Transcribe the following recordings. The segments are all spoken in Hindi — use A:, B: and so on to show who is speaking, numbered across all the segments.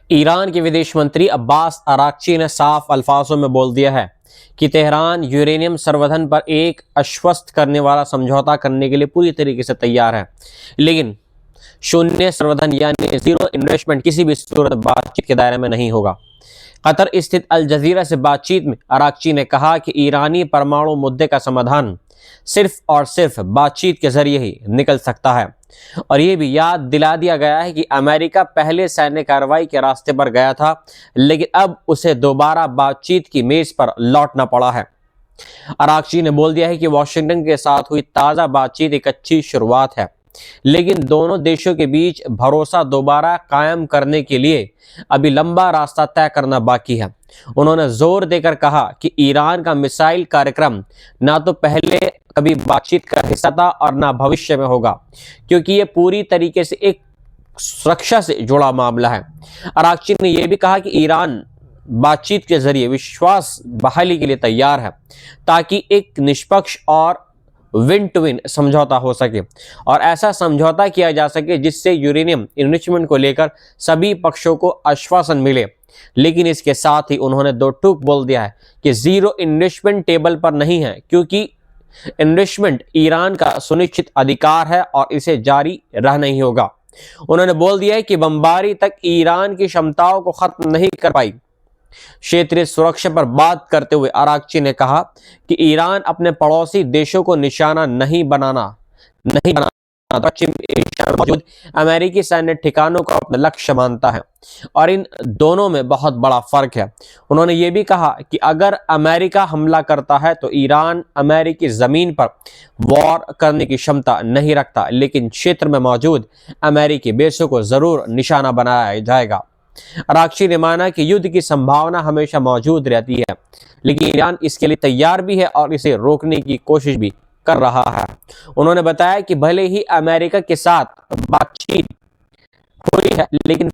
A: ईरान के विदेश मंत्री अब्बास अराक्ची ने साफ अल्फाजों में बोल दिया है कि तेहरान यूरेनियम संवर्धन पर एक आश्वस्त करने वाला समझौता करने के लिए पूरी तरीके से तैयार है, लेकिन शून्य संवर्धन यानी जीरो इन्वेस्टमेंट किसी भी सूरत बातचीत के दायरे में नहीं होगा। कतर स्थित अल जजीरा से बातचीत में अराक्ची ने कहा कि ईरानी परमाणु मुद्दे का समाधान सिर्फ और सिर्फ बातचीत के जरिए ही निकल सकता है, और ये भी याद दिला दिया गया है कि अमेरिका पहले सैन्य कार्रवाई के रास्ते पर गया था, लेकिन अब उसे दोबारा बातचीत की मेज पर लौटना पड़ा है। अराक्ची ने बोल दिया है कि वॉशिंगटन के साथ हुई ताज़ा बातचीत एक अच्छी शुरुआत है, लेकिन दोनों देशों के बीच भरोसा दोबारा कायम करने के लिए अभी लंबा रास्ता तय करना बाकी है। उन्होंने जोर देकर कहा कि ईरान का मिसाइल कार्यक्रम ना तो पहले कभी बातचीत का हिस्सा था और ना भविष्य में होगा, क्योंकि ये पूरी तरीके से एक सुरक्षा से जुड़ा मामला है। अराक्ची ने यह भी कहा कि ईरान बातचीत के जरिए विश्वास बहाली के लिए तैयार है, ताकि एक निष्पक्ष और विन टू विन समझौता हो सके और ऐसा समझौता किया जा सके जिससे यूरेनियम इन्रिचमेंट को लेकर सभी पक्षों को आश्वासन मिले। लेकिन इसके साथ ही उन्होंने दो टूक बोल दिया है कि जीरो इन्वेस्टमेंट टेबल पर नहीं है, क्योंकि इन्वेस्टमेंट ईरान का सुनिश्चित अधिकार है और इसे जारी रह नहीं होगा। उन्होंने बोल दिया है कि बमबारी तक ईरान की क्षमताओं को खत्म नहीं कर पाई। क्षेत्रीय सुरक्षा पर बात करते हुए अराक्ची ने कहा कि ईरान अपने पड़ोसी देशों को निशाना नहीं बनाना पश्चिम एशिया में मौजूद अमेरिकी सैन्य ठिकानों को अपना लक्ष्य मानता है, और इन दोनों में बहुत बड़ा फर्क है। उन्होंने ये भी कहा कि अगर अमेरिका हमला करता है तो ईरान अमेरिकी जमीन पर वॉर करने की क्षमता नहीं रखता, लेकिन क्षेत्र में मौजूद अमेरिकी बेसों को जरूर निशाना बनाया जाएगा। अराक्ची ने माना कि युद्ध की संभावना हमेशा मौजूद रहती है, लेकिन ईरान इसके लिए तैयार भी है और इसे रोकने की कोशिश भी कर रहा है। उन्होंने बताया कि भले ही अमेरिका के साथ बातचीत हुई है, लेकिन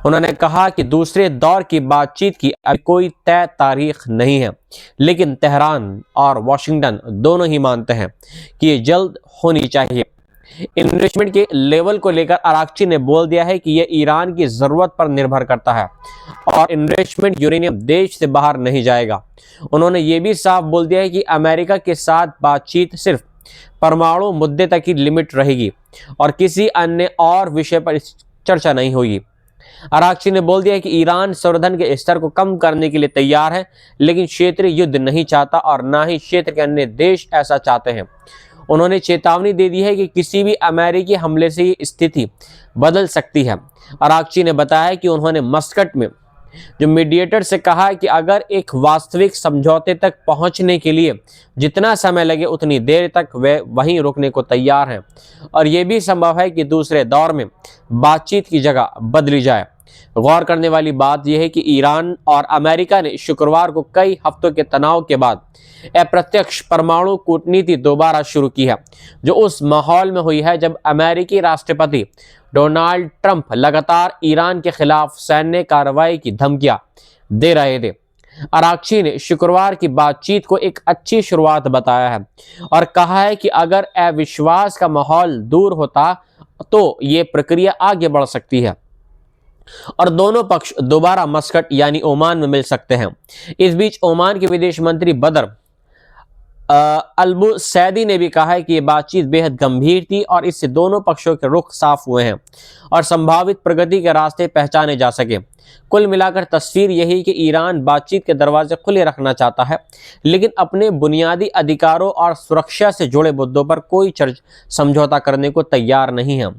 A: उन्होंने कहा कि दूसरे दौर की बातचीत की अभी कोई तय तारीख नहीं है, लेकिन तेहरान और वॉशिंगटन दोनों ही मानते हैं कि ये जल्द होनी चाहिए। इन्वेस्टमेंट के लेवल को लेकर अराक्ची ने बोल दिया है कि यह ईरान की जरूरत पर निर्भर करता है और इन्वेस्टमेंट यूरेनियम देश से बाहर नहीं जाएगा। उन्होंने ये भी साफ बोल दिया है कि अमेरिका के साथ बातचीत सिर्फ परमाणु मुद्दे तक ही लिमिट रहेगी और किसी अन्य और विषय पर चर्चा नहीं होगी। अराक्ची ने बोल दिया है कि ईरान संवर्धन के स्तर को कम करने के लिए तैयार है, लेकिन क्षेत्रीय युद्ध नहीं चाहता और ना ही क्षेत्र के अन्य देश ऐसा चाहते हैं। उन्होंने चेतावनी दे दी है कि किसी भी अमेरिकी हमले से ये स्थिति बदल सकती है। अराक्ची ने बताया कि उन्होंने मस्कट में जो मीडिएटर से कहा कि अगर एक वास्तविक समझौते तक पहुंचने के लिए जितना समय लगे उतनी देर तक वे वहीं रुकने को तैयार हैं, और ये भी संभव है कि दूसरे दौर में बातचीत की जगह बदली जाए। गौर करने वाली बात यह है कि ईरान और अमेरिका ने शुक्रवार को कई हफ्तों के तनाव के बाद अप्रत्यक्ष परमाणु कूटनीति दोबारा शुरू की है, जो उस माहौल में हुई है जब अमेरिकी राष्ट्रपति डोनाल्ड ट्रंप लगातार ईरान के खिलाफ सैन्य कार्रवाई की धमकियां दे रहे थे। अराक्ची ने शुक्रवार की बातचीत को एक अच्छी शुरुआत बताया है और कहा है कि अगर अविश्वास का माहौल दूर होता तो ये प्रक्रिया आगे बढ़ सकती है और दोनों पक्ष दोबारा मस्कट यानी ओमान में मिल सकते हैं। इस बीच ओमान के विदेश मंत्री बदर अल्बुसैदी ने भी कहा है कि ये बातचीत बेहद गंभीर थी और इससे दोनों पक्षों के रुख साफ हुए हैं और संभावित प्रगति के रास्ते पहचाने जा सके। कुल मिलाकर तस्वीर यही कि ईरान बातचीत के दरवाजे खुले रखना चाहता है, लेकिन अपने बुनियादी अधिकारों और सुरक्षा से जुड़े मुद्दों पर कोई समझौता करने को तैयार नहीं है।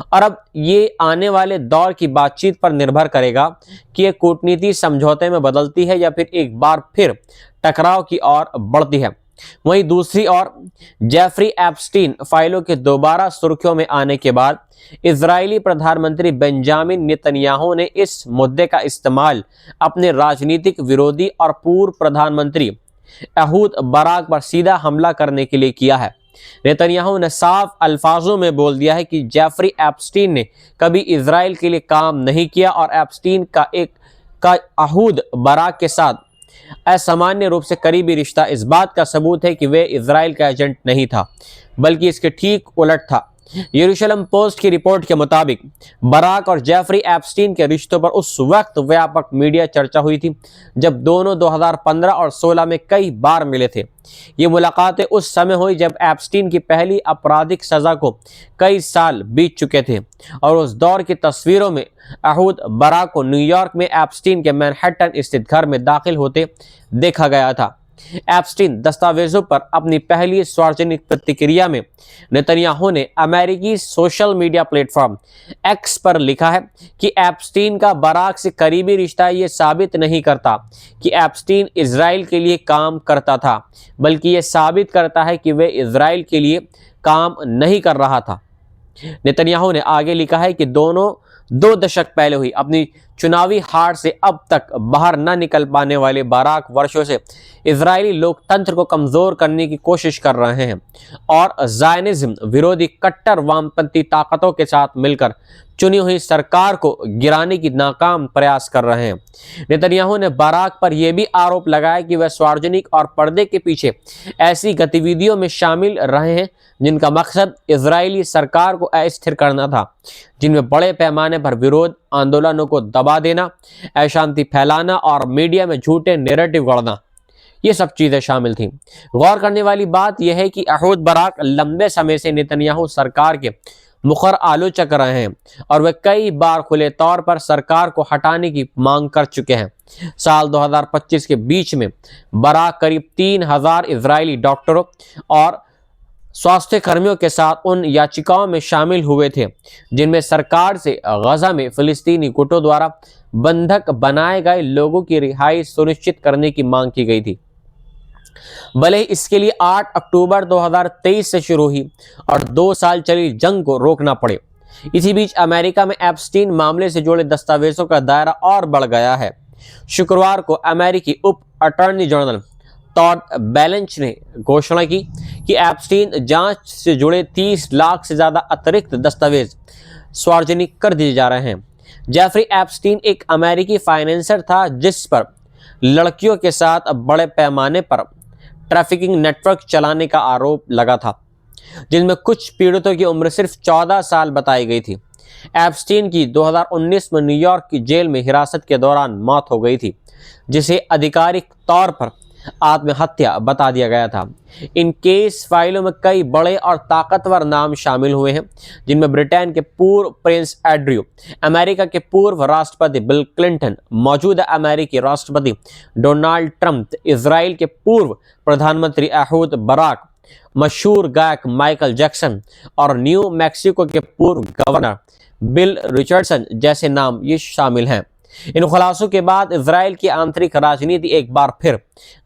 A: और अब ये आने वाले दौर की बातचीत पर निर्भर करेगा कि ये कूटनीति समझौते में बदलती है या फिर एक बार फिर टकराव की ओर बढ़ती है। वहीं दूसरी ओर जेफरी एप्स्टीन फाइलों के दोबारा सुर्खियों में आने के बाद इजरायली प्रधानमंत्री बेंजामिन नेतन्याहू ने इस मुद्दे का इस्तेमाल अपने राजनीतिक विरोधी और पूर्व प्रधानमंत्री एहूद बाराक पर सीधा हमला करने के लिए किया है। नेतन्याहू ने साफ अल्फाजों में बोल दिया है कि जेफरी एप्स्टीन ने कभी इजराइल के लिए काम नहीं किया और एप्स्टीन का एहूद बाराक के साथ असामान्य रूप से करीबी रिश्ता इस बात का सबूत है कि वे इजराइल का एजेंट नहीं था, बल्कि इसके ठीक उलट था। यरूशलेम पोस्ट की रिपोर्ट के मुताबिक बराक और जेफरी एप्स्टीन के रिश्तों पर उस वक्त व्यापक मीडिया चर्चा हुई थी जब दोनों 2015 और 16 में कई बार मिले थे। ये मुलाकातें उस समय हुई जब एप्स्टीन की पहली आपराधिक सजा को कई साल बीत चुके थे और उस दौर की तस्वीरों में अहूद बराक को न्यूयॉर्क में एप्स्टीन के मैनहट्टन स्थित घर में दाखिल होते देखा गया था। एप्स्टीन दस्तावेजों पर अपनी पहली सार्वजनिक प्रतिक्रिया में नेतन्याहू ने अमेरिकी सोशल मीडिया प्लेटफॉर्म एक्स पर लिखा है कि एप्स्टीन का बराक से करीबी रिश्ता ये साबित नहीं करता कि एप्स्टीन इजराइल के लिए काम करता था, बल्कि ये साबित करता है कि वे इजराइल के लिए काम नहीं कर रहा था। नेतन्याहू ने आगे लिखा है कि दोनों 2 दशक पहले हुई अपनी चुनावी हार से अब तक बाहर न निकल पाने वाले बराक वर्षों से इजरायली लोकतंत्र को कमजोर करने की कोशिश कर रहे हैं और ज़ायनिज़्म विरोधी कट्टर वामपंथी ताकतों के साथ मिलकर चुनी हुई सरकार को गिराने की नाकाम प्रयास कर रहे हैं। नेतन्याहू ने बराक पर यह भी आरोप लगाया कि वह सार्वजनिक और पर्दे के पीछे ऐसी गतिविधियों में शामिल रहे हैं जिनका मकसद इजरायली सरकार को अस्थिर करना था, जिनमें बड़े पैमाने पर विरोध आंदोलनों को दबा देना, अशांति फैलाना और मीडिया में झूठे नैरेटिव गढ़ना, ये सब चीजें शामिल थीं। गौर करने वाली बात यह है कि अहूद बराक लंबे समय से नेतन्याहू सरकार के मुखर आलोचक रहे हैं और वे कई बार खुले तौर पर सरकार को हटाने की मांग कर चुके हैं। साल 2025 के बीच में बराक करीब 3000 इजरायली डॉक्टरों और स्वास्थ्य कर्मियों के साथ उन याचिकाओं में शामिल हुए थे जिनमें सरकार से गजा में फिलिस्तीनी गुटों द्वारा बंधक बनाए गए लोगों की रिहाई सुनिश्चित करने की मांग की गई थी। भले ही इसके लिए 8 अक्टूबर 2023 से शुरू हुई और 2 साल चली जंग को रोकना पड़े। इसी बीच अमेरिका में एप्स्टीन मामले से जुड़े दस्तावेजों का दायरा और बढ़ गया है। शुक्रवार को अमेरिकी उप अटॉर्नी जनरल टॉड बैलेंच ने घोषणा की कि एप्स्टीन जांच से जुड़े 30 लाख से ज्यादा अतिरिक्त दस्तावेज सार्वजनिक कर दिए जा रहे हैं। जेफरी एप्स्टीन एक अमेरिकी फाइनेंसर था जिस पर लड़कियों के साथ बड़े पैमाने पर ट्रैफिकिंग नेटवर्क चलाने का आरोप लगा था, जिनमें कुछ पीड़ितों की उम्र सिर्फ 14 साल बताई गई थी। एप्स्टीन की 2019 में न्यूयॉर्क की जेल में हिरासत के दौरान मौत हो गई थी, जिसे आधिकारिक तौर पर आत्महत्या बता दिया गया था। इन केस फाइलों में कई बड़े और ताकतवर नाम शामिल हुए हैं, जिनमें ब्रिटेन के पूर्व प्रिंस एंड्रयू, अमेरिका के पूर्व राष्ट्रपति बिल क्लिंटन, मौजूदा अमेरिकी राष्ट्रपति डोनाल्ड ट्रंप, इजराइल के पूर्व प्रधानमंत्री अहूद बराक, मशहूर गायक माइकल जैक्सन और न्यू मैक्सिको के पूर्व गवर्नर बिल रिचर्डसन जैसे नाम ये शामिल हैं। इन खुलासों के बाद इजराइल की आंतरिक राजनीति एक बार फिर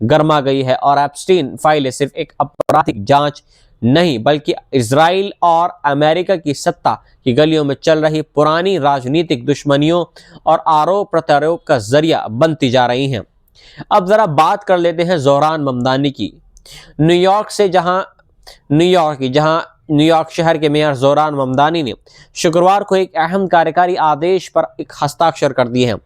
A: गर्मा गई है और एप्स्टीन फाइलें सिर्फ एक आपराधिक जांच नहीं बल्कि इजराइल और अमेरिका की सत्ता की गलियों में चल रही पुरानी राजनीतिक दुश्मनियों और आरोप प्रत्यारोप का जरिया बनती जा रही हैं। अब जरा बात कर लेते हैं ज़ोहरान ममदानी की। न्यूयॉर्क शहर के मेयर ज़ोहरान ममदानी ने शुक्रवार को एक अहम कार्यकारी आदेश पर एक हस्ताक्षर कर दिए हैं,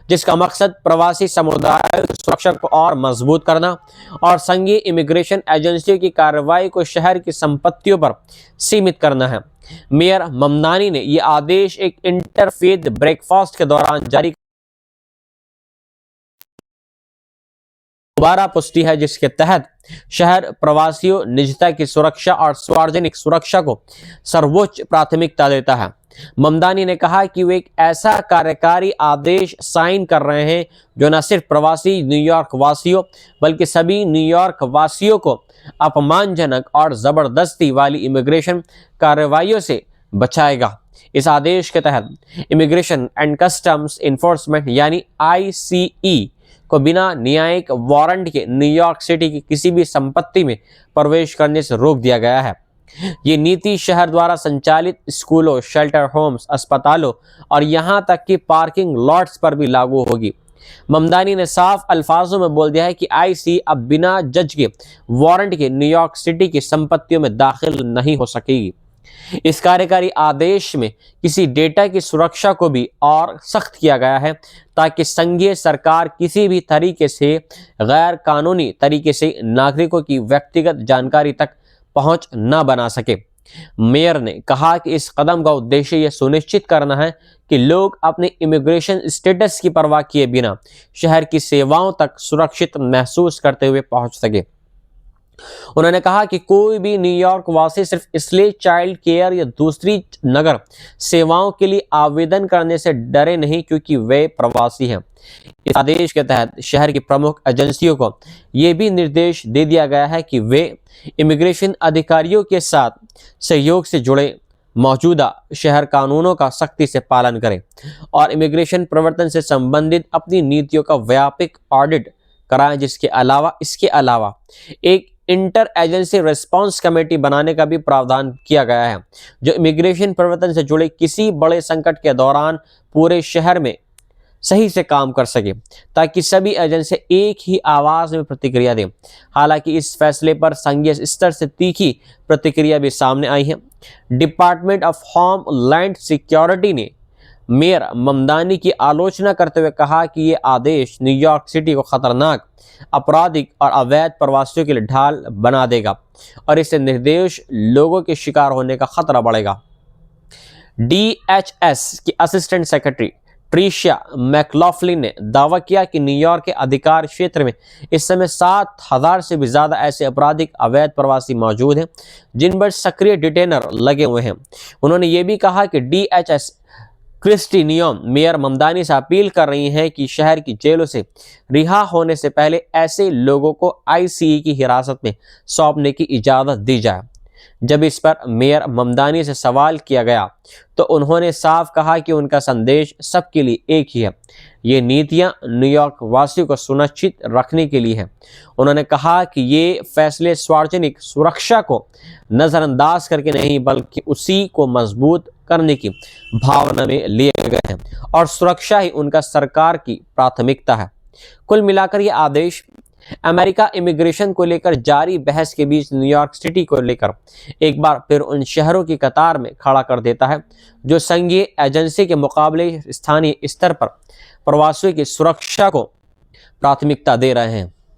A: जिसका मकसद प्रवासी समुदाय की सुरक्षा को और मजबूत करना और संघीय इमिग्रेशन एजेंसियों की कार्रवाई को शहर की संपत्तियों पर सीमित करना है। मेयर ममदानी ने यह आदेश एक इंटरफेथ ब्रेकफास्ट के दौरान जारी दोबारा पुष्टि है, जिसके तहत शहर प्रवासियों, निजता की सुरक्षा और सार्वजनिक सुरक्षा को सर्वोच्च प्राथमिकता देता है। ममदानी ने कहा कि वे एक ऐसा कार्यकारी आदेश साइन कर रहे हैं जो न सिर्फ प्रवासी न्यूयॉर्क वासियों बल्कि सभी न्यूयॉर्क वासियों को अपमानजनक और जबरदस्ती वाली इमिग्रेशन कार्रवाइयों से बचाएगा। इस आदेश के तहत इमिग्रेशन एंड कस्टम्स इन्फोर्समेंट यानी ICE को बिना न्यायिक वारंट के न्यूयॉर्क सिटी की किसी भी संपत्ति में प्रवेश करने से रोक दिया गया है। ये नीति शहर द्वारा संचालित स्कूलों, शेल्टर होम्स, अस्पतालों और यहां तक कि पार्किंग लॉट्स पर भी लागू होगी। ममदानी ने साफ अल्फाजों में बोल दिया है कि ICE अब बिना जज के वारंट के न्यूयॉर्क सिटी की संपत्तियों में दाखिल नहीं हो सकेगी। इस कार्यकारी आदेश में किसी डेटा की सुरक्षा को भी और सख्त किया गया है ताकि संघीय सरकार किसी भी तरीके से गैर कानूनी तरीके से नागरिकों की व्यक्तिगत जानकारी तक पहुंच न बना सके। मेयर ने कहा कि इस कदम का उद्देश्य यह सुनिश्चित करना है कि लोग अपने इमिग्रेशन स्टेटस की परवाह किए बिना शहर की सेवाओं तक सुरक्षित महसूस करते हुए पहुंच सके। उन्होंने कहा कि कोई भी न्यूयॉर्क वासी सिर्फ इसलिए चाइल्ड केयर या दूसरी नगर सेवाओं के लिए आवेदन करने से डरे नहीं क्योंकि वे प्रवासी हैं। इस आदेश के तहत शहर की प्रमुख एजेंसियों को यह भी निर्देश दे दिया गया है कि वे इमिग्रेशन अधिकारियों के साथ सहयोग से जुड़े मौजूदा शहर कानूनों का सख्ती से पालन करें और इमिग्रेशन प्रवर्तन से संबंधित अपनी नीतियों का व्यापक ऑडिट कराएं। इसके अलावा एक इंटर एजेंसी रिस्पांस कमेटी बनाने का भी प्रावधान किया गया है जो इमिग्रेशन प्रवर्तन से जुड़े किसी बड़े संकट के दौरान पूरे शहर में सही से काम कर सके ताकि सभी एजेंसी एक ही आवाज में प्रतिक्रिया दें। हालांकि इस फैसले पर संघीय स्तर से तीखी प्रतिक्रिया भी सामने आई है। डिपार्टमेंट ऑफ होमलैंड सिक्योरिटी ने मेयर ममदानी की आलोचना करते हुए कहा कि ये आदेश न्यूयॉर्क सिटी को खतरनाक, आपराधिक और अवैध प्रवासियों के लिए ढाल बना देगा और इससे निर्दोष लोगों के शिकार होने का खतरा बढ़ेगा। DHS की असिस्टेंट सेक्रेटरी ट्रिशिया मैकलॉफ्लिन ने दावा किया कि न्यूयॉर्क के अधिकार क्षेत्र में इस समय 7,000 से भी ज्यादा ऐसे आपराधिक अवैध प्रवासी मौजूद हैं जिन पर सक्रिय डिटेनर लगे हुए हैं। उन्होंने ये भी कहा कि DHS Kristi Noem mayor Mamdani से अपील कर रही हैं कि शहर की जेलों से रिहा होने से पहले ऐसे लोगों को ICE की हिरासत में सौंपने की इजाज़त दी जाए। जब इस पर मेयर ममदानी से सवाल किया गया तो उन्होंने साफ कहा कि उनका संदेश सबके लिए एक ही है, ये नीतियां न्यूयॉर्क वासियों को सुनिश्चित रखने के लिए है। उन्होंने कहा कि ये फैसले सार्वजनिक सुरक्षा को नज़रअंदाज करके नहीं बल्कि उसी को मजबूत करने की भावना में लिए गए हैं और सुरक्षा ही उनका सरकार की प्राथमिकता है। कुल मिलाकर ये आदेश अमेरिका इमिग्रेशन को लेकर जारी बहस के बीच न्यूयॉर्क सिटी को लेकर एक बार फिर उन शहरों की कतार में खड़ा कर देता है जो संघीय एजेंसी के मुकाबले स्थानीय स्तर पर प्रवासियों की सुरक्षा को प्राथमिकता दे रहे हैं।